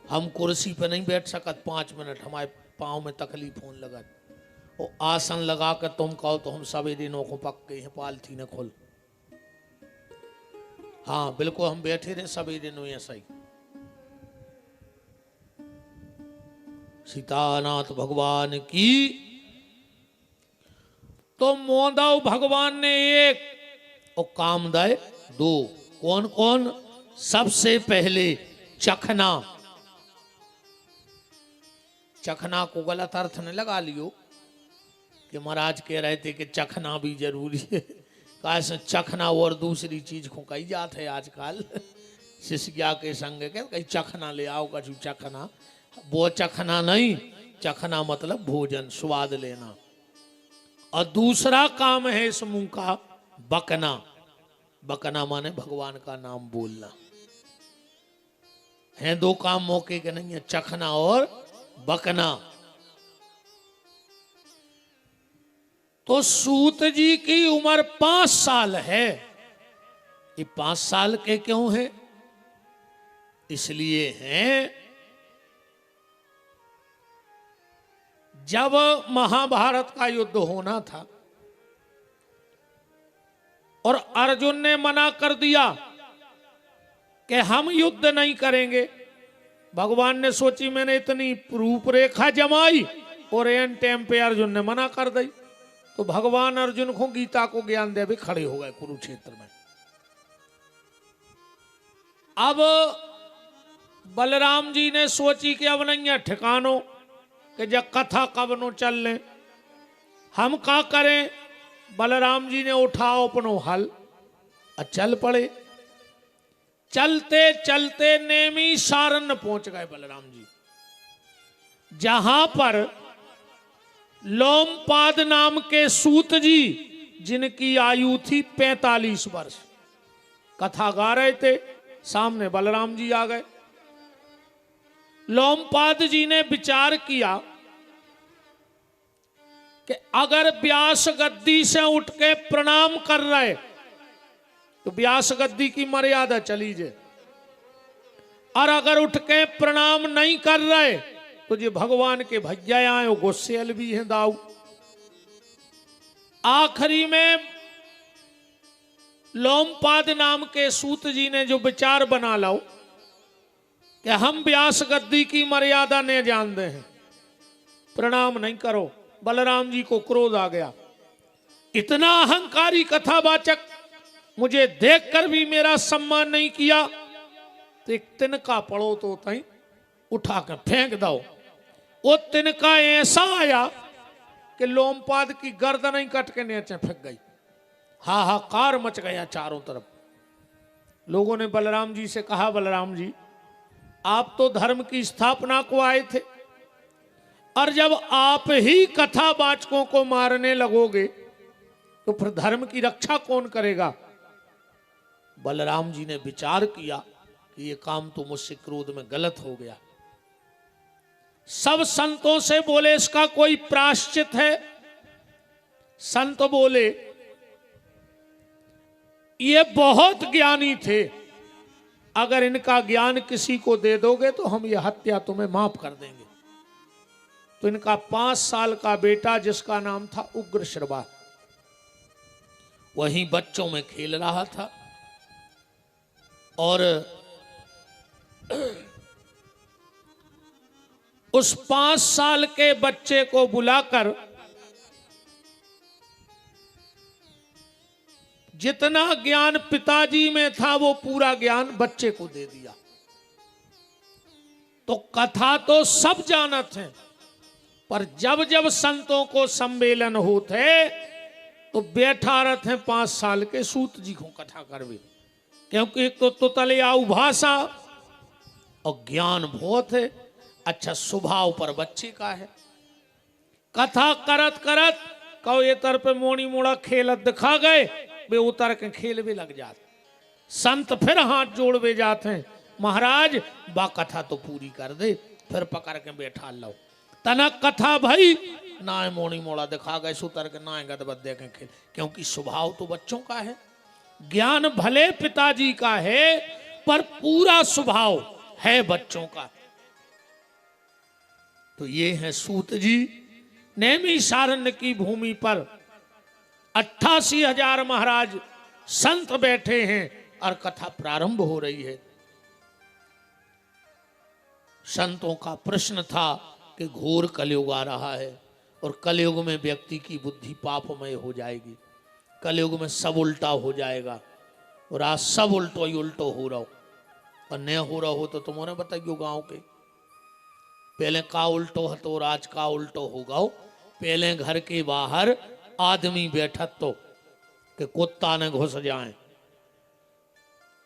हम कुर्सी पे नहीं बैठ सकत 5 मिनट, हमारे पाँव में तकलीफ होने लगा। वो आसन लगा कर तुम कहो तो हम सभी दिनों को पक गए हैं, पालथी ने खोल। हाँ बिल्कुल, हम बैठे रहे सभी दिनों ऐसा ही। सीतानाथ भगवान की। तो मोदाव भगवान ने 1 और कामदय 2। कौन कौन? सबसे पहले चखना। चखना को गलत अर्थ न लगा लियो कि महाराज कह रहे थे कि चखना भी जरूरी है। कैसे चखना और दूसरी चीज को कही जात है आजकल। शिष्या के संग के कहीं चखना ले आओ, कछु चखना, वो चखना नहीं। चखना मतलब भोजन, स्वाद लेना। और दूसरा काम है इस मुंह का बकना। बकना माने भगवान का नाम बोलना। हैं 2 काम मौके के नहीं है, चखना और बकना। तो सूत जी की उम्र 5 साल है। ये 5 साल के क्यों है? इसलिए हैं जब महाभारत का युद्ध होना था और अर्जुन ने मना कर दिया कि हम युद्ध नहीं करेंगे। भगवान ने सोची मैंने इतनी रूपरेखा जमाई और एन टाइम पे अर्जुन ने मना कर दी। तो भगवान अर्जुन को गीता को ज्ञान दे भी खड़े हो गए कुरुक्षेत्र में। अब बलराम जी ने सोची कि अब नहीं है ठिकानो कि जब कथा कब नो चल ले, हम का करें। बलराम जी ने उठाओ अपनो हल और चल पड़े। चलते चलते नेमी सारन पहुंच गए बलराम जी, जहां पर लोमपाद नाम के सूत जी, जिनकी आयु थी 45 वर्ष, कथा गा रहे थे। सामने बलराम जी आ गए। लोमपाद जी ने विचार किया कि अगर व्यास गद्दी से उठ के प्रणाम कर रहे तो व्यास गद्दी की मर्यादा चली जाए, और अगर उठ के प्रणाम नहीं कर रहे तो ये भगवान के भैया आए वो गुस्सेल भी हैं दाऊ। आखिरी में लोमपाद नाम के सूत जी ने जो विचार बना लो कि हम व्यास गद्दी की मर्यादा ने जानते हैं, प्रणाम नहीं करो। बलराम जी को क्रोध आ गया। इतना अहंकारी कथावाचक, मुझे देखकर भी मेरा सम्मान नहीं किया, तो एक तिनका पड़ो तो तई उठा कर फेंक दो। वो तिनका ऐसा आया कि लोमपाद की गर्दन ही कट के नीचे फेंक गई। हाहाकार मच गया चारों तरफ। लोगों ने बलराम जी से कहा, बलराम जी आप तो धर्म की स्थापना को आए थे, और जब आप ही कथावाचकों को मारने लगोगे तो फिर धर्म की रक्षा कौन करेगा। बलराम जी ने विचार किया कि ये काम तो मुझसे क्रोध में गलत हो गया। सब संतों से बोले इसका कोई प्रायश्चित है। संत बोले ये बहुत ज्ञानी थे, अगर इनका ज्ञान किसी को दे दोगे तो हम ये हत्या तुम्हें माफ कर देंगे। तो इनका 5 साल का बेटा जिसका नाम था उग्रश्रवा, वहीं बच्चों में खेल रहा था, और उस 5 साल के बच्चे को बुलाकर जितना ज्ञान पिताजी में था वो पूरा ज्ञान बच्चे को दे दिया। तो कथा तो सब जानत हैं, पर जब जब संतों को सम्मेलन होते तो बैठा रहते हैं 5 साल के सूत जी को कथा करवे, क्योंकि एक तो तले आऊ भाषा और ज्ञान बहुत है। अच्छा स्वभाव पर बच्चे का है। कथा करत करत कहो ये तर पे मोड़ी मोड़ा खेलत दिखा गए, वे उतर के खेल भी लग जाते। संत फिर हाथ जोड़ वे जाते हैं, महाराज बा कथा तो पूरी कर दे, फिर पकड़ के बैठा लो। तनक कथा भाई ना मोड़ी मोड़ा दिखा गए, सुतर के ना गदबद दे के खेल, क्योंकि स्वभाव तो बच्चों का है। ज्ञान भले पिताजी का है पर पूरा स्वभाव है बच्चों का। तो ये हैं सूत जी। नैमिषारण्य की भूमि पर 88,000 महाराज संत बैठे हैं और कथा प्रारंभ हो रही है। संतों का प्रश्न था कि घोर कलयुग आ रहा है और कलयुग में व्यक्ति की बुद्धि पापमय हो जाएगी, कलयुग में सब उल्टा हो जाएगा और आज सब उल्टो ही उल्टो हो रहा हो। और न हो रहा हो तो तुम्हारे बताइयो गांव के पहले का उल्टो है तो और आज का उल्टो होगा। पहले घर के बाहर आदमी बैठत तो कि कुत्ता न घुस जाए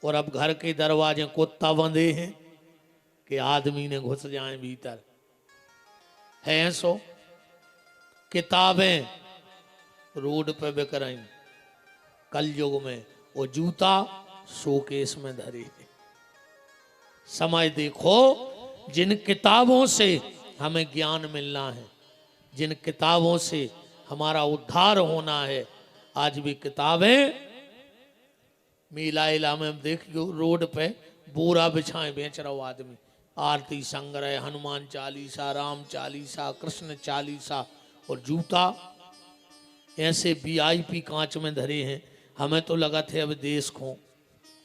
और अब घर के दरवाजे कुत्ता बंधे हैं कि आदमी ने घुस जाए भीतर। है सो किताबें रोड पे बिक रही कल युग में, वो जूता शोकेस में धरे। समय देखो, जिन किताबों से हमें ज्ञान मिलना है, जिन किताबों से हमारा उद्धार होना है, आज भी किताबें मेला इला में देखियो रोड पे बोरा बिछाए बेच रहा हो आदमी। आरती संग्रह, हनुमान चालीसा, राम चालीसा, कृष्ण चालीसा और जूता ऐसे वीआईपी कांच में धरे हैं। हमें तो लगा थे अब देश को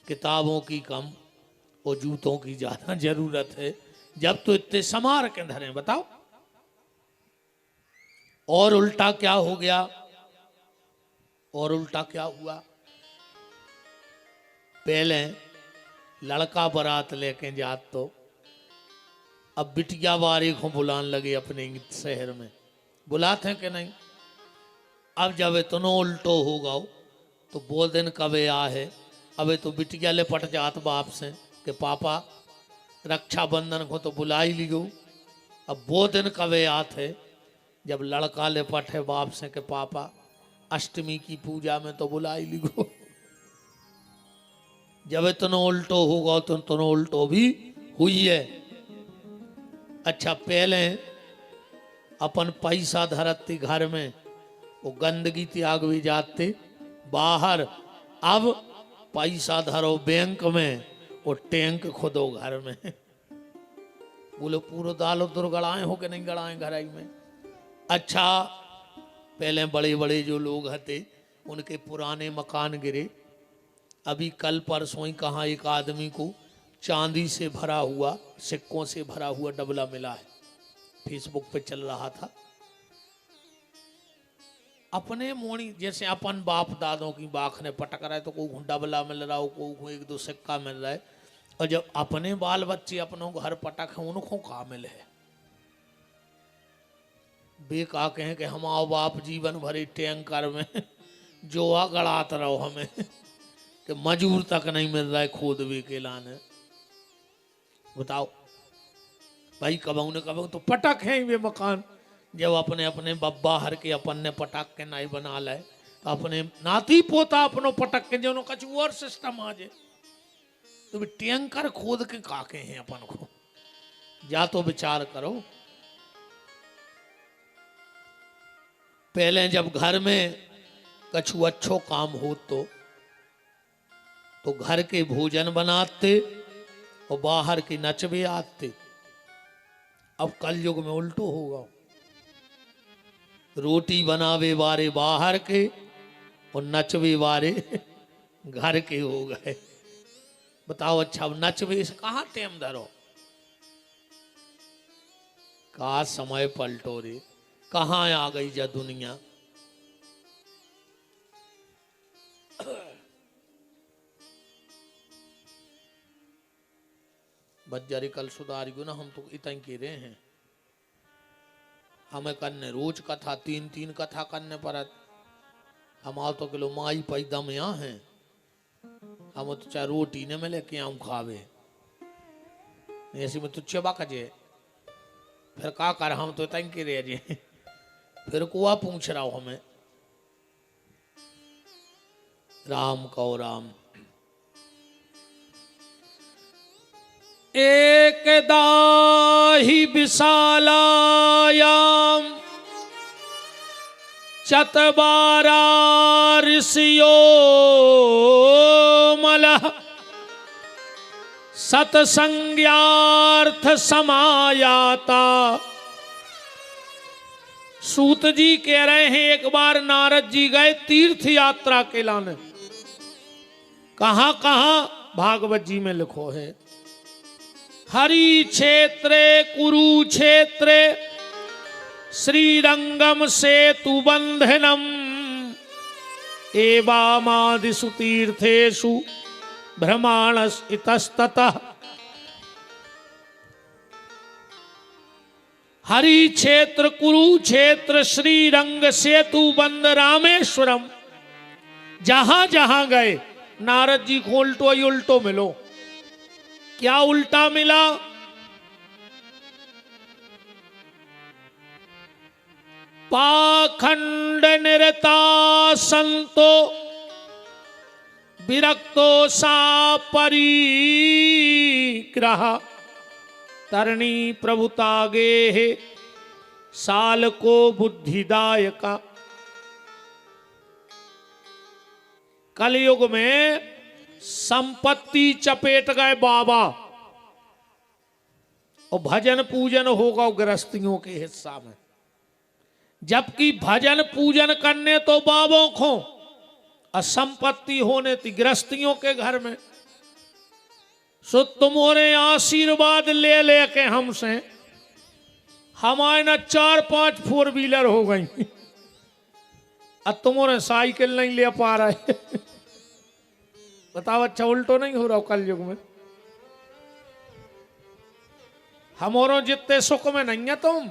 किताबों की कम और जूतों की ज्यादा जरूरत है, जब तो इतने समार के धरे। बताओ और उल्टा क्या हो गया, और उल्टा क्या हुआ। पहले लड़का बारात लेके जात तो अब बिटिया वारी को बुलाने लगे अपने शहर में। बुलाते हैं कि नहीं। अब जब इतना उल्टो होगा तो वो दिन कबे आ है। अब तो बिटिया ले पट जात बाप से कि पापा रक्षाबंधन को तो बुला ही लियो। अब वो दिन कबे आते जब लड़का ले पट है बाप से कि पापा अष्टमी की पूजा में तो बुला ही लियो। जब इतना उल्टो होगा तो इतना उल्टो भी हुई है। अच्छा, पहले अपन पैसा धरती घर में, वो गंदगी त्याग भी जाते बाहर। अब पैसा धरो बैंक में और टैंक खोदो घर में। बोलो पूरा दालो दुर्गड़ाए हो के नहीं गड़ाए घर में। अच्छा, पहले बड़े बड़े जो लोग थे उनके पुराने मकान गिरे। अभी कल परसों ही कहाँ एक आदमी को चांदी से भरा हुआ, सिक्कों से भरा हुआ डबला मिला है, फेसबुक पे चल रहा था। अपने मोनी जैसे अपन बाप दादों की बाख ने पटक रहा है तो कोई डबला मिल रहा हो, कोई एक दो सिक्का मिल रहा है। और जब अपने बाल बच्चे अपनों घर पटक है उनको कहाँ मिले है। बे का कहें कि हमारा बाप जीवन भरी टैंकर में जो गड़ात रहो हमें कि मजूर तक नहीं मिल रहा है खोद भी के लाने। बताओ भाई, कबाऊ ने कबाऊ तो पटक है वे मकान। जब अपने अपने बब्बा हर के अपन ने पटक के नहीं बना लाए तो अपने नाती पोता अपनो पटक के जो कछु और सिस्टम आ जाए तो भी टैंकर खोद के काके हैं अपन को। या तो विचार करो, पहले जब घर में कछु अच्छो काम हो तो घर के भोजन बनाते और बाहर की नचबे आते। अब कलयुग में उल्टो होगा, रोटी बनावे वारे बाहर के और नचवे वारे घर के हो गए। बताओ, अच्छा नचवे से कहाँ टेम धरो। का समय पलटो रे, कहाँ आ गई जा दुनिया। बज्जरी कल सुधार गयो ना, हम तो इतने के रहे हैं। हमें करने रोज कथा 3-3 कथा करने पर हम आओ तो किलो माई पैदा में यहाँ हैं। हम तो चाहे रोटी ने में लेके आऊं खावे ऐसी में तुच्छे बाकजे फिर का कर। हम तो इतने के रहे जे फिर कुआ पूछ रहा हूं हमें। राम कहो राम। एकदा हि विशालायाम चतवारा ऋषियो मलः सत्संज्ञार्थ समायाता सूत जी कह रहे हैं एक बार नारद जी गए तीर्थ यात्रा के लाने। कहां कहां भागवत जी में लिखो है, हरि क्षेत्रे कुरुक्षेत्रे श्रीरंगम सेतु बंधनम एवामादिषु तीर्थेषु भ्रमाणस इतस्ततः। हरि क्षेत्र कुरुक्षेत्र श्रीरंग सेतु बंद रामेश्वरम, जहां जहां गए नारद जी को उल्टो ही उल्टो मिलो। क्या उल्टा मिला? पाखंड निरता संतो विरक्तो सा परिग्रह तरणी प्रभुतागे है साल को बुद्धिदायका। कलयुग में संपत्ति चपेट गए बाबा और भजन पूजन होगा गृहस्थियों के हिस्सा में, जबकि भजन पूजन करने तो बाबों को और संपत्ति होने थी गृहस्थियों के घर में। सो तुम्हारे आशीर्वाद ले लेके हमसे हमारे ना 4-5 4 व्हीलर हो गई, अब तुम्हारे साइकिल नहीं ले पा रहे। बताओ अच्छा उल्टो नहीं हो रहा कल युग में? हमारों जितने सुख में नहीं है तुम,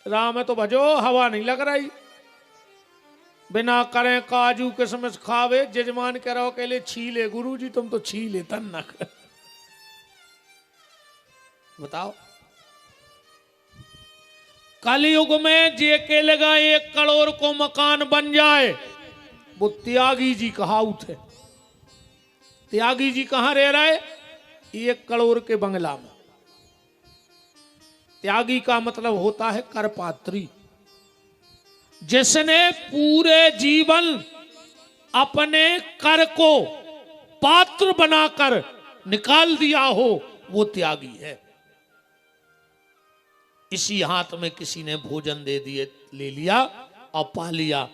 राम है तो भजो, हवा नहीं लग रही। बिना करें काजू किशमिश खावे जजमान कह रहा के लिए छीले, गुरु जी तुम तो छीले तन न कर। बताओ कलयुग में जे के लगा 1 करोड़ को मकान बन जाए, वो त्यागी जी कहावत है। त्यागी जी कहां रह रहे? 1 करोड़ के बंगला में। त्यागी का मतलब होता है करपात्री, जिसने पूरे जीवन अपने कर को पात्र बनाकर निकाल दिया हो, वो त्यागी है। इसी हाथ में किसी ने भोजन दे दिए, ले लिया और पा लिया।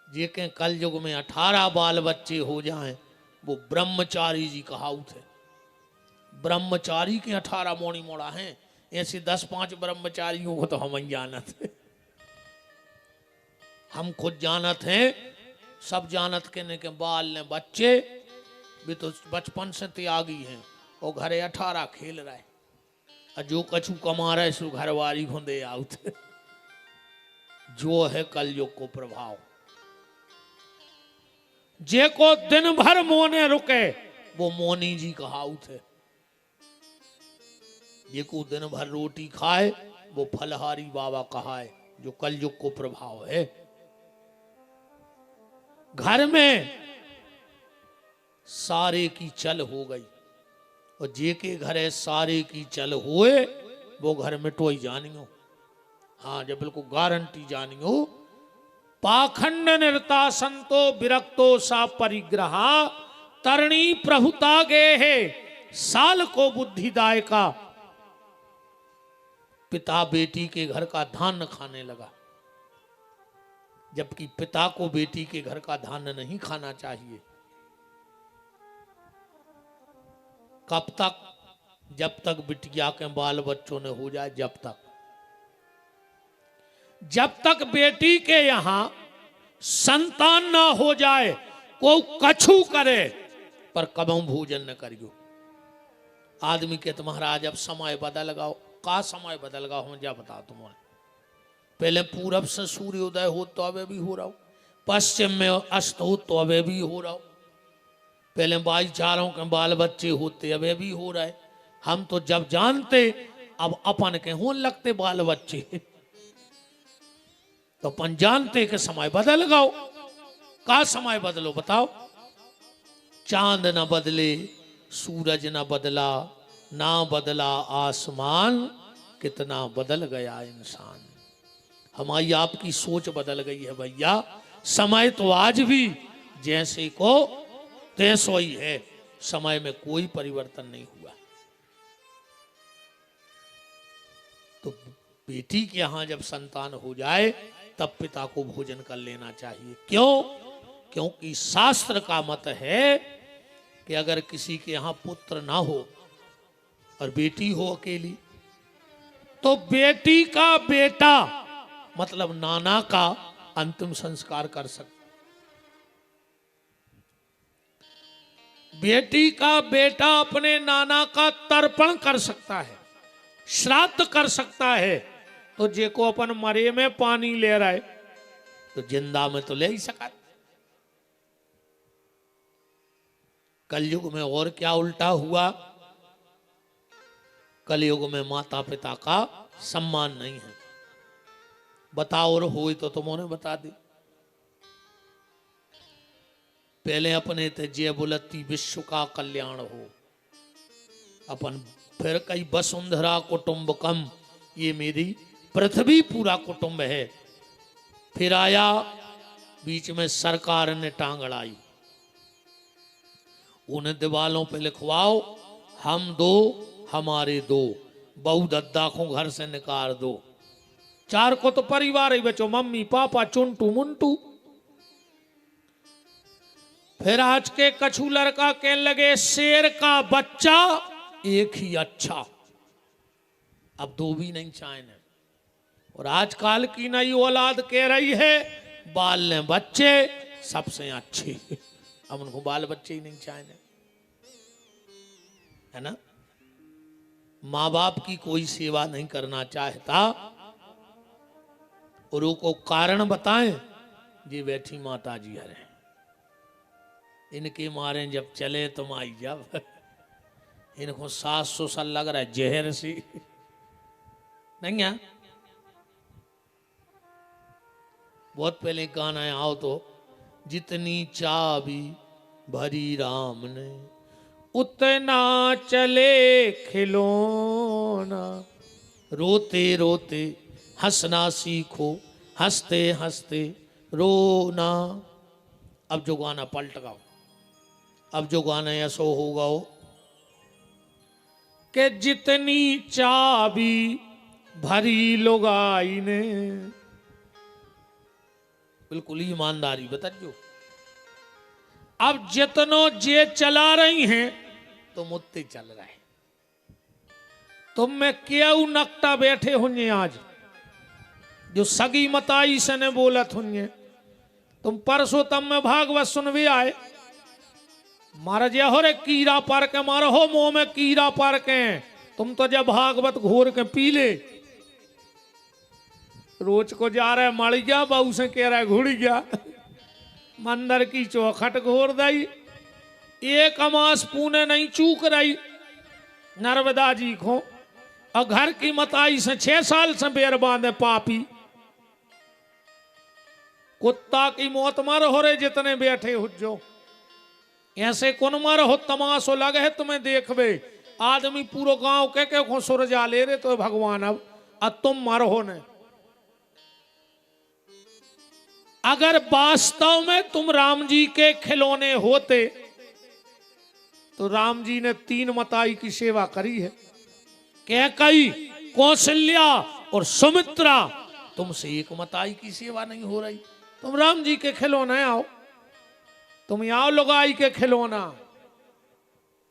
जे के कल युग में 18 बाल बच्चे हो जाएं, वो ब्रह्मचारी जी कहावत है। ब्रह्मचारी के 18 मोड़ी मोड़ा हैं, ऐसे 10-5 ब्रह्मचारियों को तो हम ही जानत है। हम खुद जानत हैं, सब जानत के बाल ने बच्चे भी तो बचपन से त्यागी हैं और घरे 18 खेल रहे, और जो कछु कमा रहे सो घरवारी को दे आउत। जो है कलयुग को प्रभाव। जे को दिन भर मोने रुके, वो मोनी जी कहावत है। जे को दिन भर रोटी खाए, वो फलहारी बाबा कहाए, जो कलयुग को प्रभाव है। घर में सारे की चल हो गई, और जे के घरे सारे की चल होए, वो घर में टोई जानियो। हाँ, जब बिल्कुल गारंटी जानियो। पाखंड निरता संतो विरक्तो सा परिग्रहा तरणी प्रभुता गे है साल को बुद्धिदायका। पिता बेटी के घर का धान्य खाने लगा, जबकि पिता को बेटी के घर का धान्य नहीं खाना चाहिए। कब तक? जब तक बिटिया के बाल बच्चों ने हो जाए, जब तक बेटी के यहां संतान ना हो जाए, को कछु करे पर कबहू भोजन न करियो। आदमी के महाराज अब समय बदल गओ। का समय बदल गया? हम क्या बता तुम्हें। पहले पूरब से सूर्योदय हो तो अबे भी हो रहा हो, पश्चिम में अस्त हो तो अबे भी हो रहा हो, पहले भाईचारों के बाल बच्चे होते अबे भी हो रहा है। हम तो जब जानते, अब अपन के होने लगते बाल बच्चे, तो अपन जानते कि समय बदल गओ। का समय बदलो बताओ? चांद न बदले, सूरज न बदला, ना बदला आसमान, कितना बदल गया इंसान। हमारी आपकी सोच बदल गई है भैया। समय तो आज भी जैसे को तैसो ही है, समय में कोई परिवर्तन नहीं हुआ। तो बेटी के यहाँ जब संतान हो जाए तब पिता को भोजन कर लेना चाहिए। क्यों? क्योंकि शास्त्र का मत है कि अगर किसी के यहाँ पुत्र ना हो और बेटी हो अकेली, तो बेटी का बेटा मतलब नाना का अंतिम संस्कार कर सकता। बेटी का बेटा अपने नाना का तर्पण कर सकता है, श्राद्ध कर सकता है। तो जे को अपन मरे में पानी ले रहा है तो जिंदा में तो ले ही सका। कलयुग में और क्या उल्टा हुआ, कलयुग में माता पिता का सम्मान नहीं है। बताओ और हो तो तुमने बता दी। पहले अपने थे जय बुलती विश्व का कल्याण हो, अपन फिर कई वसुंधरा कुटुंबकम, ये मेरी पृथ्वी पूरा कुटुंब है। फिर आया बीच में सरकार ने टांग अड़ाई, उन्हें दीवालों पे लिखवाओ हम दो हमारे दो, बहू दद्दा को घर से निकाल दो। चार को तो परिवार ही बचो, मम्मी पापा चुंटू मुंटू। फिर आज के कछु लड़का कहने लगे शेर का बच्चा एक ही अच्छा, अब दो भी नहीं चाहे। और आजकल की नई औलाद कह रही है बाल ने बच्चे सबसे अच्छे, अब उनको बाल बच्चे ही नहीं चाहे, है ना। माँ बाप की कोई सेवा नहीं करना चाहता और उनको कारण बताएं, जी बैठी माता जी हरे, इनके मारे जब चले तुम आई जब, इनको 700 साल लग रहा है जहर सी नहीं है। बहुत पहले गाना है, आओ तो जितनी चाबी भरी राम ने उतना चले खिलौना, रोते रोते हंसना सीखो हंसते हंसते रोना। अब जो गाना पलट गाओ, अब जो गाना ऐसा होगा हो कि जितनी चाबी भरी लुगाई ने, बिल्कुल ईमानदारी बताइयो। अब जितनो जे चला रही हैं तो मुत्ते चल रहे, तुम में क्यों नकटा बैठे होंगे आज जो सगी मताई से ने बोलत होंगे। तुम परसों तम में भागवत सुनवे आए, मारा जे हो रे कीड़ा पार के मारा हो मुंह में कीड़ा पार के, तुम तो जब भागवत घोर के पी ले, रोज को जा रहा है मड़ गया, बहू से कह रहा है घुड़ गया, मंदिर की चौखट घोर दई, एक अमास पूने नहीं चूक रही नर्मदा जी को, और घर की मताई से 6 साल से बेर बांधे पापी। कुत्ता की मौत मर हो रहे जितने बैठे हो, जो ऐसे कौन मर हो तमाशो लगे है तुम्हें देखबे, आदमी पूरा गांव के सुरजा ले रहे तो भगवान अब तुम मर हो ने। अगर वास्तव में तुम राम जी के खिलौने होते तो राम जी ने 3 मताई की सेवा करी है, कैकेयी, कौशल्या और सुमित्रा। तुमसे एक मताई की सेवा नहीं हो रही, तुम राम जी के खिलौने आओ, तुम आओ लुगाई के खिलौना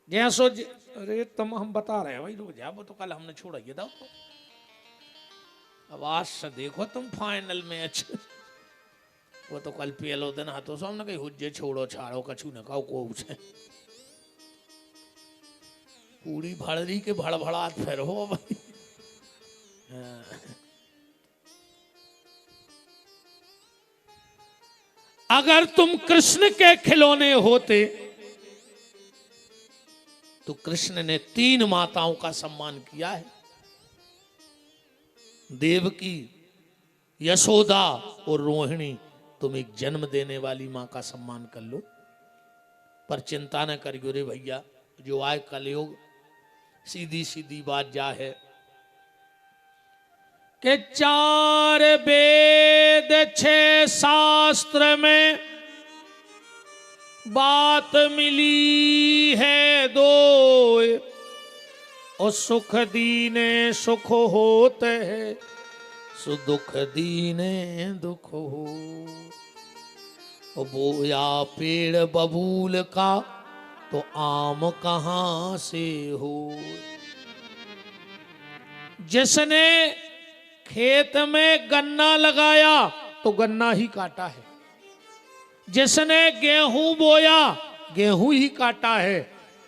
जैसो। अरे तुम हम बता रहे हैं भाई रुक जा, वो तो कल हमने छोड़ा ये था। अब आज से देखो तुम फाइनल मैच, वो तो कल पहलो दिन हाथों सामने कहीं हुज्जे छोड़ो छाड़ो कछु न कहो को उसे पूरी भड़री के भड़भड़ात फिर हो भाई। अगर तुम कृष्ण के खिलौने होते तो कृष्ण ने 3 माताओं का सम्मान किया है, देवकी, यशोदा और रोहिणी। तुम एक जन्म देने वाली मां का सम्मान कर लो, पर चिंता न करियो रे भैया, जो आए कलयुग सीधी सीधी बात जा है कि 4 वेद 6 शास्त्र में बात मिली है 2, और सुख दीने सुख होते हैं सुदुख दीने दुख हो। बोया पेड़ बबूल का तो आम कहां से हो। जिसने खेत में गन्ना लगाया तो गन्ना ही काटा है, जिसने गेहूं बोया गेहूं ही काटा है,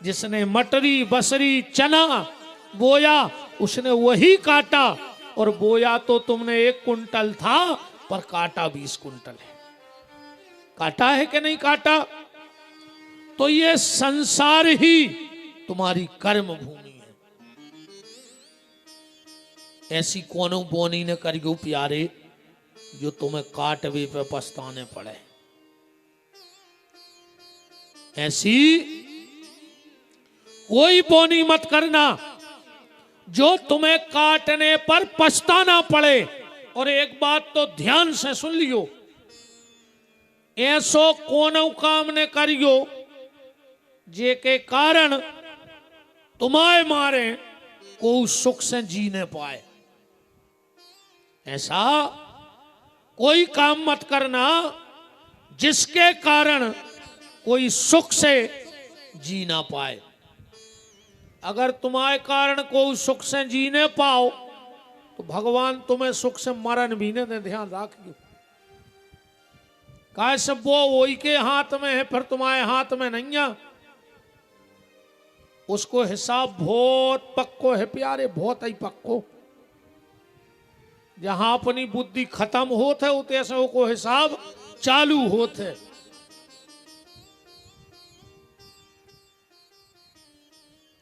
जिसने मटरी बसरी चना बोया उसने वही काटा। और बोया तो तुमने 1 कुंटल था पर काटा 20 कुंटल है। काटा है कि नहीं काटा? तो ये संसार ही तुम्हारी कर्म भूमि है। ऐसी कोनो बोनी ने करियो प्यारे जो तुम्हें काटवे पे पछताने पड़े। ऐसी कोई बोनी मत करना जो तुम्हें काटने पर पछताना पड़े। और एक बात तो ध्यान से सुन लियो, ऐसो कोनो काम ने करियो जे के कारण तुम्हारे मारे को सुख से जीने पाए। ऐसा कोई काम मत करना जिसके कारण कोई सुख से जी ना पाए। अगर तुम्हारे कारण कोई सुख से जीने पाओ तो भगवान तुम्हें सुख से मरण भी न दे। ध्यान रखियो, काय सब वो वही के हाथ में है, फिर तुम्हारे हाथ में नहीं है। उसको हिसाब बहुत पक्को है प्यारे, बहुत ही पक्को। जहां अपनी बुद्धि खत्म होते उते से को हिसाब चालू होते।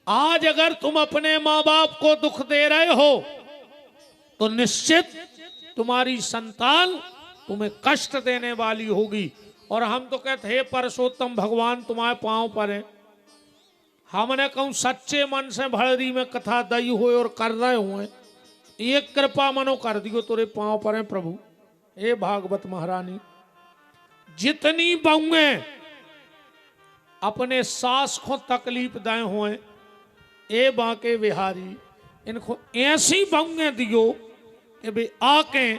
आज अगर तुम अपने मां बाप को दुख दे रहे हो तो निश्चित तुम्हारी संतान तुम्हें कष्ट देने वाली होगी। और हम तो कहते हैं परसोत्तम भगवान तुम्हारे पांव पर है। हमने कहूं सच्चे मन से भड़री में कथा दई हुए और कर रहे हुए, एक कृपा मनो कर दियो तेरे पांव पर है प्रभु। हे भागवत महारानी, जितनी बहुए अपने सास को तकलीफ दाए हुए, ए बाके बिहारी इनको ऐसी बहुए दियो कि वे आके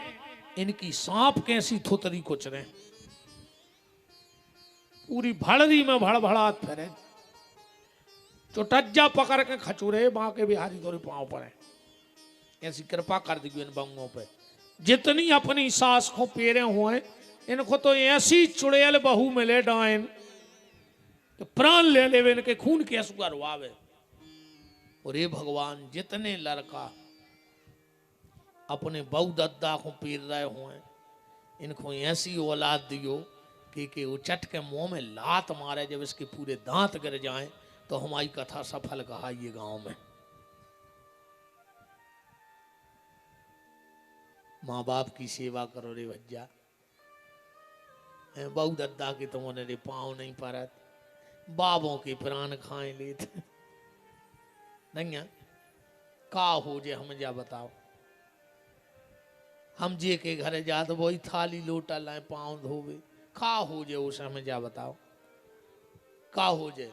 इनकी सांप कैसी थुतरी कुचरे, पूरी भड़री में भड़भड़ात फिरे, चुटज्जा पकड़ के खचुरे बाके बिहारी तोरे पांव पर है। ऐसी कृपा कर दी इन बंगों पे। जितनी अपनी सास को पेरे हुए इनको तो ऐसी चुड़ैल बहू मिले डायन तो प्राण ले ले इनके खून के आंसू रुआवे। और ये भगवान जितने लड़का अपने बहू दद्दा को पीर रहे हुए इनको ऐसी औलाद दियो कि वो चट के मुंह में लात मारे, जब इसके पूरे दांत गिर जाएं तो हमारी कथा सफल कहा ये गांव में। माँ बाप की सेवा करो रे भज्जा, बहू दद्दा के तुमने रे पाँव नहीं परत, बाबों के प्राण खाए लेते नहीं का हो जे हम जा बताओ। हम जे के घरे जाते वही थाली लोटा लाए पाँव धोवे, का हो जे उसे हमें जा बताओ का हो जे।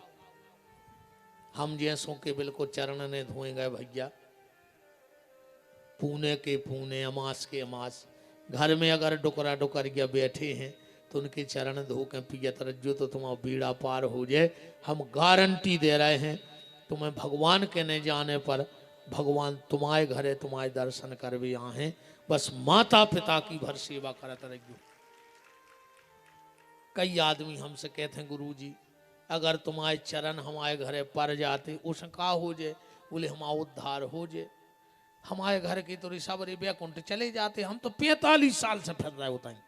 हम जैसों के बिल्कुल चरण ने धोए गए भैया, पूने के पूने अमास के अमास। घर में अगर डुकरा डुकर गया बैठे हैं तो उनके चरण धो के पियत रज्जो तो तुम्हारा बीड़ा पार हो जाए। हम गारंटी दे रहे हैं तुम्हें भगवान के न जाने पर भगवान तुम्हारे घरे तुम्हारे दर्शन कर भी आए। बस माता पिता की भर सेवा करत रहियो। कई आदमी हमसे कहते हैं गुरु जी अगर तुम्हारे चरण हमारे घरे पर जाते उसका हो जाए, बोले हमारा उद्धार हो जाए। हमारे घर की तो ऋषभरी बैकुंठ चले जाते, हम तो 45 साल से फिर रहे होता है।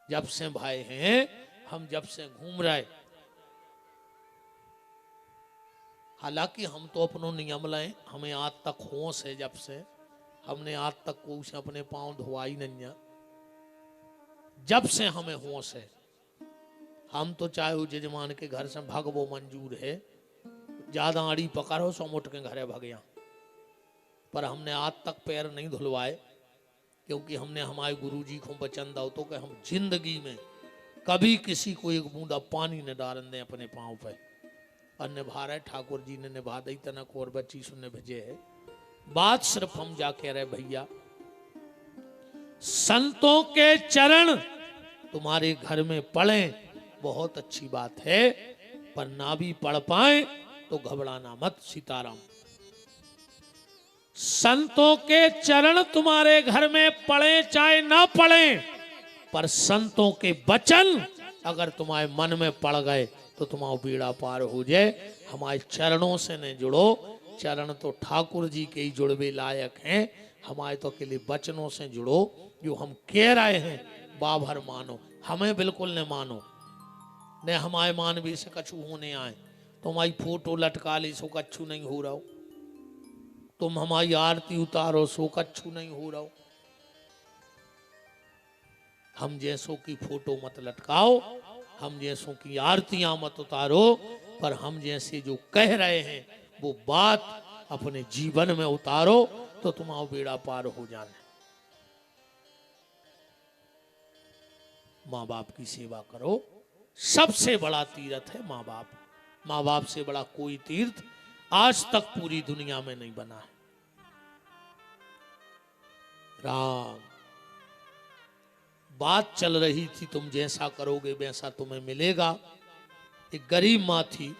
जब से भाई हैं हम, जब से घूम रहे। हालांकि हम तो अपनों नियम लाए, हमें आज तक होश है, जब से हमने आज तक कोई से अपने पांव धोवाई नहीं। जब से हमें होश है हम तो चाहे वो जजमान के घर से भगवो मंजूर है, ज्यादा आड़ी पकड़ो सो मुठ के घरे भगया, पर हमने आज तक पैर नहीं धुलवाए क्योंकि हमने हमारे गुरुजी को वचन दो तो कि हम जिंदगी में कभी किसी को एक बूंदा पानी न डालन दें अपने पांव पे। और निभा रहे ठाकुर जी ने निभा दी तनक और बच्ची सुनने भेजे है। बात सिर्फ हम जा कह रहे भैया, संतों के चरण तुम्हारे घर में पड़े बहुत अच्छी बात है, पर ना भी पढ़ पाए तो घबराना मत। सीताराम। संतों के चरण तुम्हारे घर में पड़े चाहे ना पड़े, पर संतों के वचन अगर तुम्हारे मन में पड़ गए तो तुम्हारा बेड़ा पार हो जाए। हमारे चरणों से न जुड़ो, चरण तो ठाकुर जी के ही जुड़वे लायक हैं, हमारे तो अकेले वचनों से जुड़ो। जो हम कह रहे हैं बाभर मानो, हमें बिल्कुल न मानो, न हमारे मानवी से कछु होने आए। तुम्हारी फोटो लटका ली सो कछु नहीं हो रहा हो, तुम हमारी आरती उतारो सो कछु नहीं हो रहा हो। हम जैसों की फोटो मत लटकाओ, हम जैसों की आरतियां मत उतारो, पर हम जैसे जो कह रहे हैं वो बात अपने जीवन में उतारो तो तुम्हारा बेड़ा पार हो जाना। माँ बाप की सेवा करो, सबसे बड़ा तीर्थ है माँ बाप। माँ बाप से बड़ा कोई तीर्थ आज तक पूरी दुनिया में नहीं बना है। राम। बात चल रही थी तुम जैसा करोगे वैसा तुम्हें मिलेगा। एक गरीब माँ थी,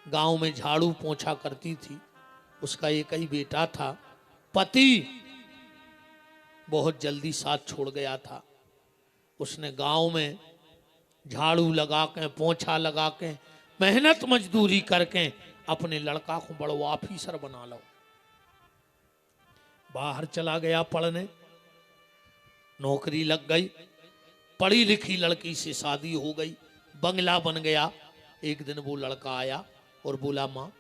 गांव में झाड़ू पोंछा करती थी, उसका एक ही बेटा था, पति बहुत जल्दी साथ छोड़ गया था। उसने गांव में झाड़ू लगा के पोंछा लगा के मेहनत मजदूरी करके अपने लड़का को बड़ो ऑफिसर बना लो। बाहर चला गया पढ़ने, नौकरी लग गई, पढ़ी लिखी लड़की से शादी हो गई, बंगला बन गया। एक दिन वो लड़का आया और बोला, माँ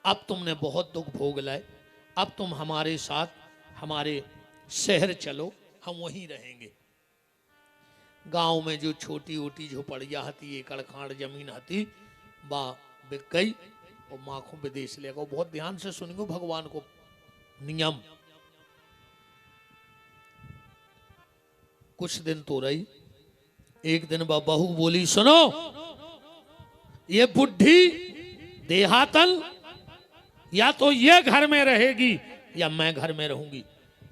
अब तुमने बहुत दुख भोग लाए, अब तुम हमारे साथ हमारे शहर चलो, हम वहीं रहेंगे। गांव में जो छोटी ओटी झोपड़िया हती, एकड़ खांड जमीन हती, बा बिक गई और माँ को विदेश ले गो। बहुत ध्यान से सुनियो भगवान को नियम। कुछ दिन तो रही, एक दिन बहू बोली, सुनो ये बुढ़ी देहातन या तो ये घर में रहेगी या मैं घर में रहूंगी।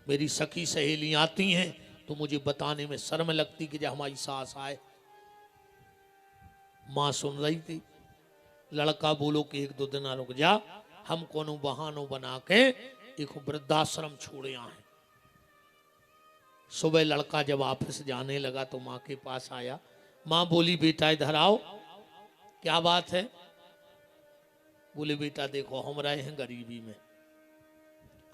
मेरी सखी सहेली आती हैं तो मुझे बताने में शर्म लगती कि जब हमारी सास आए। मां सुन रही थी। लड़का बोलो कि एक दो दिन रुक जा, हम कोनो बहानो बना के एक वृद्धाश्रम छोड़े आए। सुबह लड़का जब ऑफिस जाने लगा तो माँ के पास आया। माँ बोली, बेटा इधर आओ। क्या बात है? बोले, बेटा देखो हम रहे हैं गरीबी में,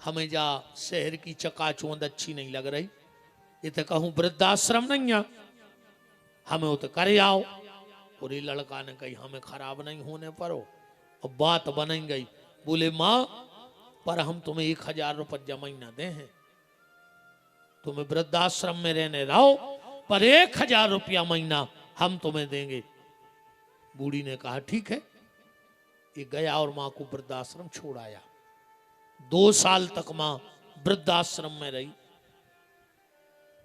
हमें जा शहर की चकाचौंध अच्छी नहीं लग रही, ये तो कहूं वृद्धाश्रम नहीं है, हमें तो करे आओ। और ये लड़का ने कही, हमें खराब नहीं होने पर हो। अब बात बन गई। बोले, माँ पर हम तुम्हें 1000 रुपये महीना दे हैं, तुम्हें वृद्धाश्रम में रहने रहो, पर 1000 रुपया महीना हम तुम्हें देंगे। बूढ़ी ने कहा ठीक है। ये गया और माँ को वृद्धाश्रम छोड़ आया। 2 साल तक माँ वृद्धाश्रम में रही,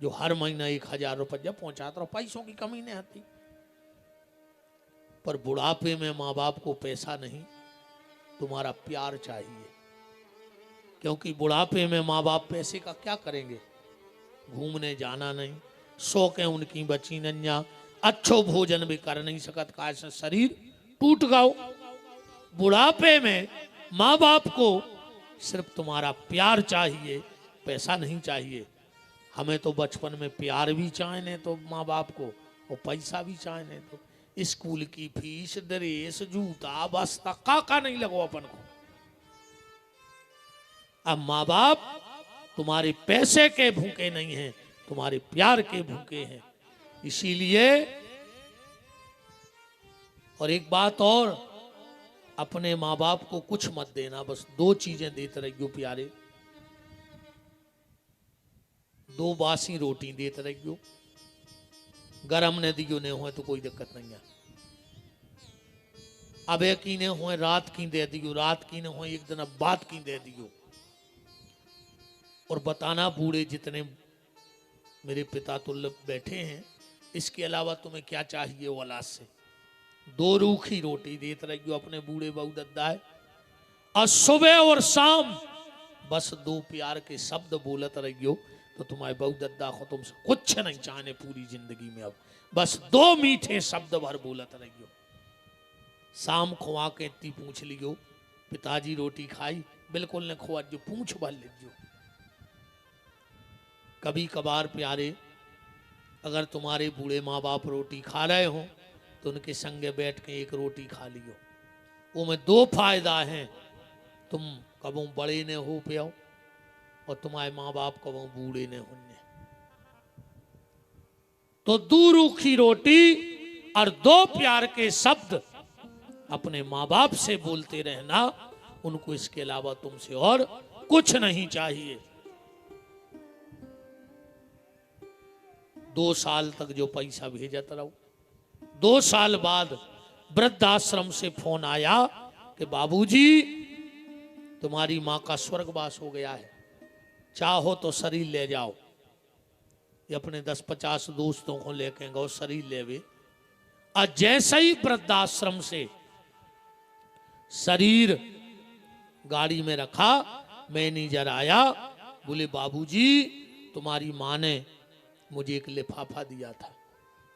जो हर महीना 1000 रुपया पहुंचाता रहा। पैसों की कमी नहीं आती, पर बुढ़ापे में माँ बाप को पैसा नहीं, तुम्हारा प्यार चाहिए। क्योंकि बुढ़ापे में माँ बाप पैसे का क्या करेंगे? घूमने जाना नहीं, शौकें उनकी बची नन्या, अच्छो भोजन भी कर नहीं सकत, काय से शरीर टूट गाओ। बुढ़ापे में माँ बाप को सिर्फ तुम्हारा प्यार चाहिए, पैसा नहीं चाहिए। हमें तो बचपन में प्यार भी चाहिए तो माँ बाप को, और पैसा भी चाहिए तो स्कूल की फीस, ड्रेस, जूता, बस्ता का नहीं लगो अपन को। अब माँ बाप तुम्हारे पैसे के भूखे नहीं हैं, तुम्हारे प्यार के भूखे हैं। इसीलिए, और एक बात और, अपने माँ बाप को कुछ मत देना, बस 2 चीजें देते रहियो प्यारे। 2 बासी रोटी देते रहियो, गरम ने दियो ने हो तो कोई दिक्कत नहीं है। अब एक ही ने हो रात की दे दियो, रात की ने हो एक दिन अब बात की दे दियो। और बताना बूढ़े जितने मेरे पिता तुल्य बैठे हैं, इसके अलावा तुम्हें क्या चाहिए औलाद से। 2 रूखी रोटी देते रहियो अपने बूढ़े बहू दद्दा है। और सुबह और शाम बस दो प्यार के शब्द बोलत रहियो तो तुम्हारे बहु दद्दा को तुमसे कुछ नहीं चाहने पूरी जिंदगी में। अब बस दो मीठे शब्द भर बोलत रहियो। शाम खुआ के इतनी पूछ लियो पिताजी रोटी खाई, बिल्कुल ने खुआ जो पूछ भर लीजियो। कभी कभार प्यारे अगर तुम्हारे बूढ़े माँ बाप रोटी खा रहे हो तो उनके संगे बैठ के एक रोटी खा लियो। वो में दो फायदा हैं, तुम कबों बड़े ने हो पे और तुम्हारे माँ बाप कबों बूढ़े ने होने। तो दो रूखी रोटी और दो प्यार के शब्द अपने माँ बाप से बोलते रहना, उनको इसके अलावा तुमसे और कुछ नहीं चाहिए। 2 साल तक जो पैसा भेजत रहो, 2 साल बाद वृद्धाश्रम से फोन आया कि बाबूजी तुम्हारी माँ का स्वर्गवास हो गया है, चाहो तो शरीर ले जाओ। ये अपने 10-50 दोस्तों को लेके गो शरीर लेवे। और जैसे ही वृद्धाश्रम से शरीर गाड़ी में रखा, मैनेजर आया, बोले बाबूजी तुम्हारी माँ ने मुझे एक लिफाफा दिया था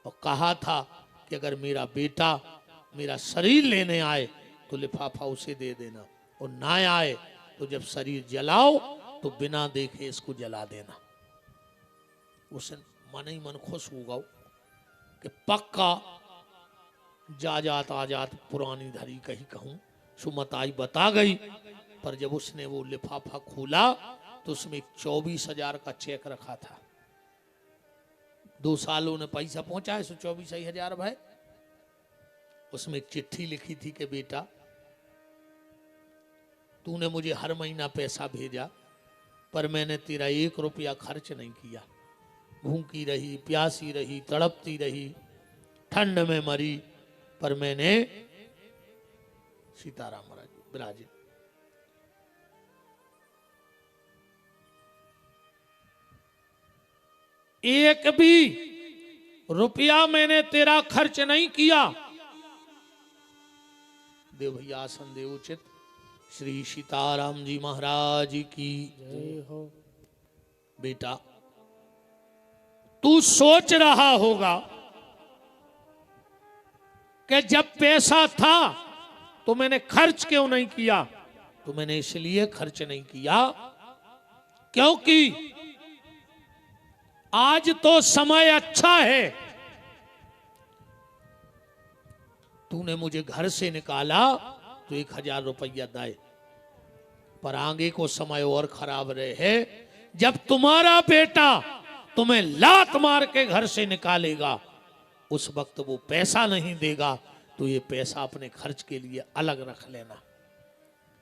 और कहा था कि अगर मेरा बेटा मेरा शरीर लेने आए तो लिफाफा उसे दे देना, और ना आए तो जब शरीर जलाओ तो बिना देखे इसको जला देना। उसे मन ही मन खुश होगा कि पक्का जा जात आ जात पुरानी धरी कही कहूं सुमत आई बता गई। पर जब उसने वो लिफाफा खोला तो उसमें 24,000 का चेक रखा था। 2 सालों ने पैसा पहुंचाए, सो 24,000 भाई। उसमें एक चिट्ठी लिखी थी कि बेटा तूने मुझे हर महीना पैसा भेजा पर मैंने तेरा 1 रुपया खर्च नहीं किया। भूखी रही, प्यासी रही, तड़पती रही, ठंड में मरी, पर मैंने सीताराम महाराज विराजित एक भी रुपया मैंने तेरा खर्च नहीं किया। देव भैया आसन देव उचित। श्री सीताराम जी महाराज की जय हो। बेटा तू सोच रहा होगा कि जब पैसा था तो मैंने खर्च क्यों नहीं किया। तो मैंने इसलिए खर्च नहीं किया क्योंकि आज तो समय अच्छा है। तूने मुझे घर से निकाला तो 1,000 रुपया दाए, पर आगे को समय और खराब रहे जब तुम्हारा बेटा तुम्हें लात मार के घर से निकालेगा, उस वक्त वो पैसा नहीं देगा तो ये पैसा अपने खर्च के लिए अलग रख लेना।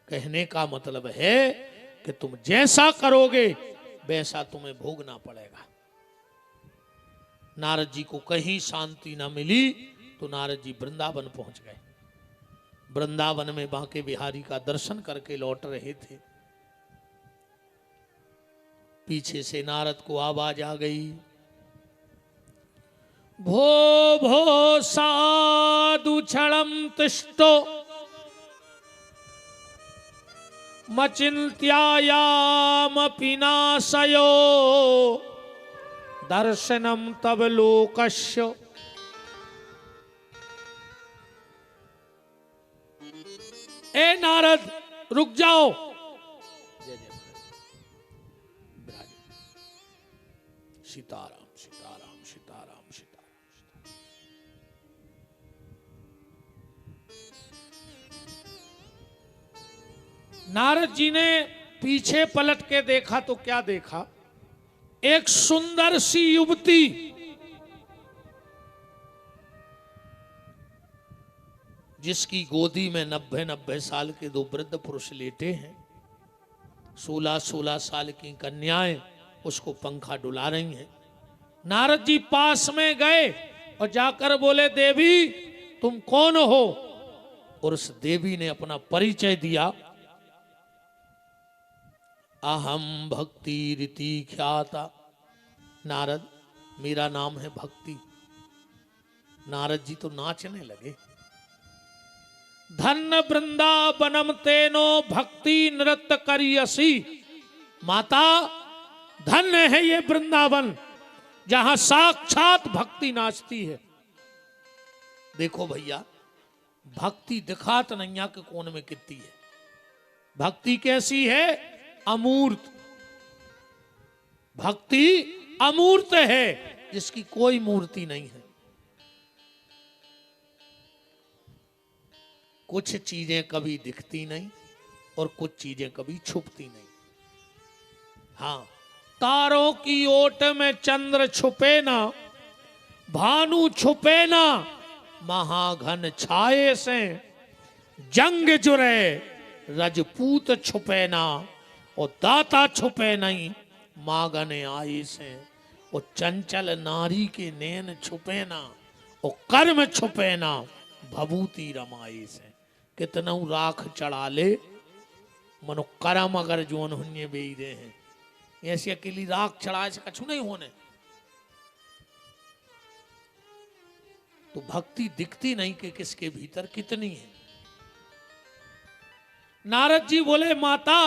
कहने का मतलब है कि तुम जैसा करोगे वैसा तुम्हें भोगना पड़ेगा। नारद जी को कहीं शांति न मिली तो नारद जी वृंदावन पहुंच गए। वृंदावन में बांके बिहारी का दर्शन करके लौट रहे थे। पीछे से नारद को आवाज आ गई, भो भो साधु क्षणम तिष्ठो मचिन्त्यायाम पिनाशयो दर्शनम तब लोकस्य। ए नारद रुक जाओ। सीताराम सीताराम सीताराम सीताराम। नारद जी ने पीछे पलट के देखा तो क्या देखा, एक सुंदर सी युवती जिसकी गोदी में 90-90 साल के 2 वृद्ध पुरुष लेटे हैं। 16-16 साल की कन्याएं उसको पंखा डुला रही हैं। नारद जी पास में गए और जाकर बोले, देवी तुम कौन हो? और उस देवी ने अपना परिचय दिया, अहम भक्ति रीति ख्याता। नारद मेरा नाम है भक्ति। नारद जी तो नाचने लगे। धन्य वृंदावनम तेनो भक्ति नृत्य करियसी। माता धन्य है ये वृंदावन जहां साक्षात भक्ति नाचती है। देखो भैया, भक्ति दिखात नैया के कोन में कितनी है। भक्ति कैसी है? अमूर्त। भक्ति अमूर्त है, जिसकी कोई मूर्ति नहीं है। कुछ चीजें कभी दिखती नहीं और कुछ चीजें कभी छुपती नहीं। हाँ, तारों की ओट में चंद्र छुपे ना, भानु छुपे ना, महाघन छाए से जंग जुरे, रजपूत छुपे ना और दाता छुपे नहीं, मांगने आए से। और चंचल नारी के नैन छुपे ना और कर्म छुपे ना, भभूति रमाए से। कितनऊ राख चढ़ा ले, मनो कर्म अगर जोन हुन्य बेई दे हैं। ऐसी अकेली राख चढ़ाए से कछु नहीं होने। तो भक्ति दिखती नहीं कि किसके भीतर कितनी है। नारद जी बोले, माता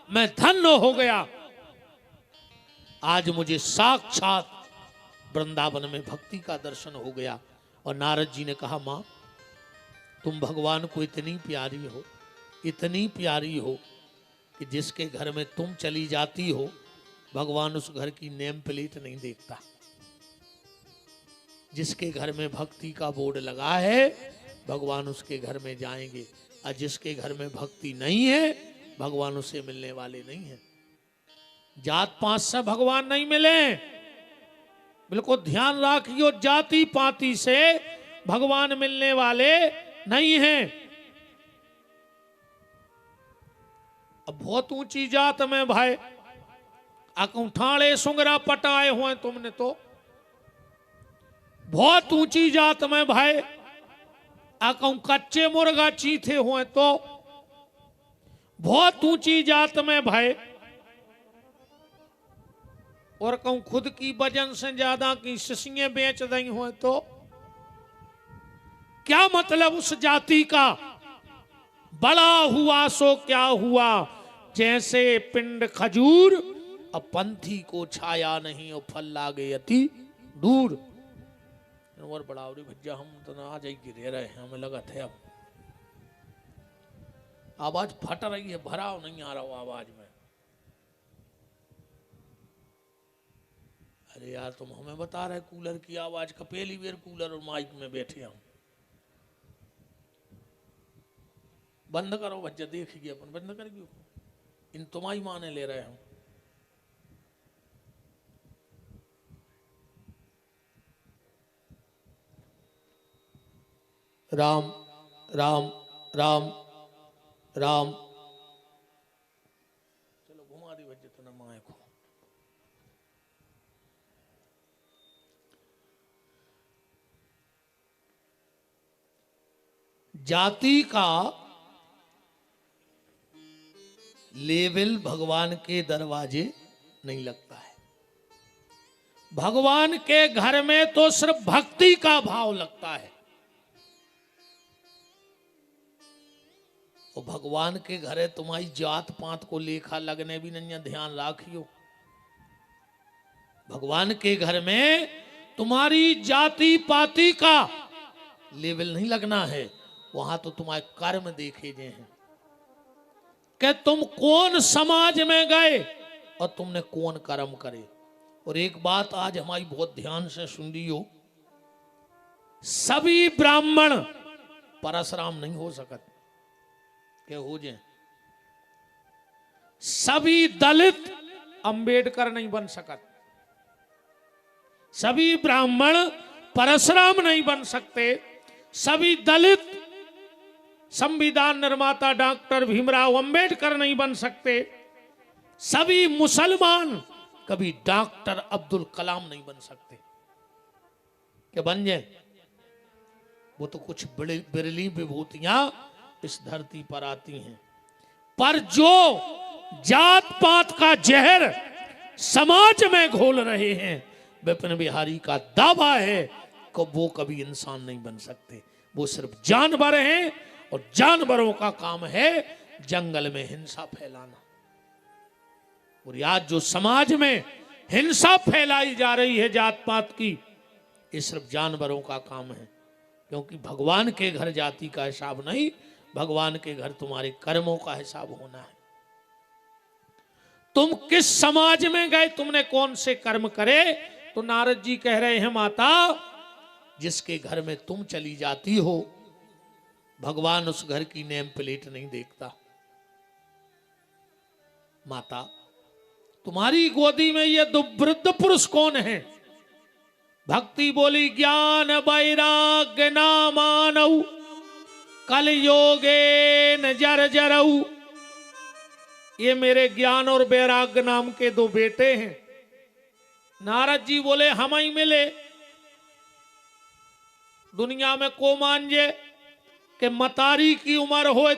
मैं धन्य हो गया, आज मुझे साक्षात वृंदावन में भक्ति का दर्शन हो गया। और नारद जी ने कहा, मां तुम भगवान को इतनी प्यारी हो, इतनी प्यारी हो कि जिसके घर में तुम चली जाती हो, भगवान उस घर की नेम प्लेट नहीं देखता। जिसके घर में भक्ति का बोर्ड लगा है, भगवान उसके घर में जाएंगे। और जिसके घर में भक्ति नहीं है, भगवान उसे मिलने वाले नहीं है। जात पात से भगवान नहीं मिले, बिल्कुल ध्यान रखियो। जाति पाति से भगवान मिलने वाले नहीं हैं। अब बहुत ऊंची जात में भाई अकुठाड़े सुंगरा पटाए हुए तुमने, तो बहुत ऊंची जात में भाई अकऊ कच्चे मुर्गा चीथे हुए, तो बहुत ऊंची जात में भाई और कहूं खुद की वजन से ज्यादा की शिशियां बेच दी हुए, तो क्या मतलब उस जाति का? बड़ा हुआ सो क्या हुआ, जैसे पिंड खजूर, अब पंथी को छाया नहीं और फल लागे अति दूर। और बड़ावरी भज्जा हम तो ना आ जाएगी रह रहे हैं, हमें लगा थे। अब आवाज फट रही है, भराव नहीं आ रहा हो आवाज में। अरे यार तुम हमें बता रहे कूलर की आवाज का, पहली बार कूलर और माइक में बैठे हम। बंद करो भज्जा, देखिए अपन बंद करेगी। इन तुम्हारी माने ले रहे हम। राम राम राम राम। चलो घुमा दी भज्जा तो न माए को। जाति का लेवल भगवान के दरवाजे नहीं लगता है। भगवान के घर में तो सिर्फ भक्ति का भाव लगता है। तो भगवान के घरे तुम्हारी जात पात को लेखा लगने भी नहीं, ध्यान राखियो। भगवान के घर में तुम्हारी जाति पाति का लेवल नहीं लगना है। वहां तो तुम्हारे कर्म देखे गए हैं कि तुम कौन समाज में गए और तुमने कौन कर्म करे। और एक बात आज हमारी बहुत ध्यान से सुन लियो, सभी ब्राह्मण परशुराम नहीं हो सकते, क्या हो जाए। सभी दलित अंबेडकर नहीं बन सकते, सभी ब्राह्मण परशुराम नहीं बन सकते, सभी दलित संविधान निर्माता डॉक्टर भीमराव अंबेडकर नहीं बन सकते, सभी मुसलमान कभी डॉक्टर अब्दुल कलाम नहीं बन सकते। क्या बन जाए? वो तो कुछ बिरली विभूतियां इस धरती पर आती हैं, पर जो जात पात का जहर समाज में घोल रहे हैं, विपिन बिहारी का दावा है कि वो कभी इंसान नहीं बन सकते। वो सिर्फ जानवर हैं और जानवरों का काम है जंगल में हिंसा फैलाना। और आज जो समाज में हिंसा फैलाई जा रही है जात पात की, ये सिर्फ जानवरों का काम है। क्योंकि भगवान के घर जाति का हिसाब नहीं, भगवान के घर तुम्हारे कर्मों का हिसाब होना है। तुम किस समाज में गए, तुमने कौन से कर्म करे। तो नारद जी कह रहे हैं माता, जिसके घर में तुम चली जाती हो भगवान उस घर की नेम प्लेट नहीं देखता। माता, तुम्हारी गोदी में ये दो वृद्ध पुरुष कौन है। भक्ति बोली, ज्ञान वैराग्य ना मानऊ कल योगे न जर जरऊ। ये मेरे ज्ञान और वैराग्य नाम के दो बेटे हैं। नारद जी बोले, हम ही मिले। दुनिया में को मान जे कि मतारी की उम्र हो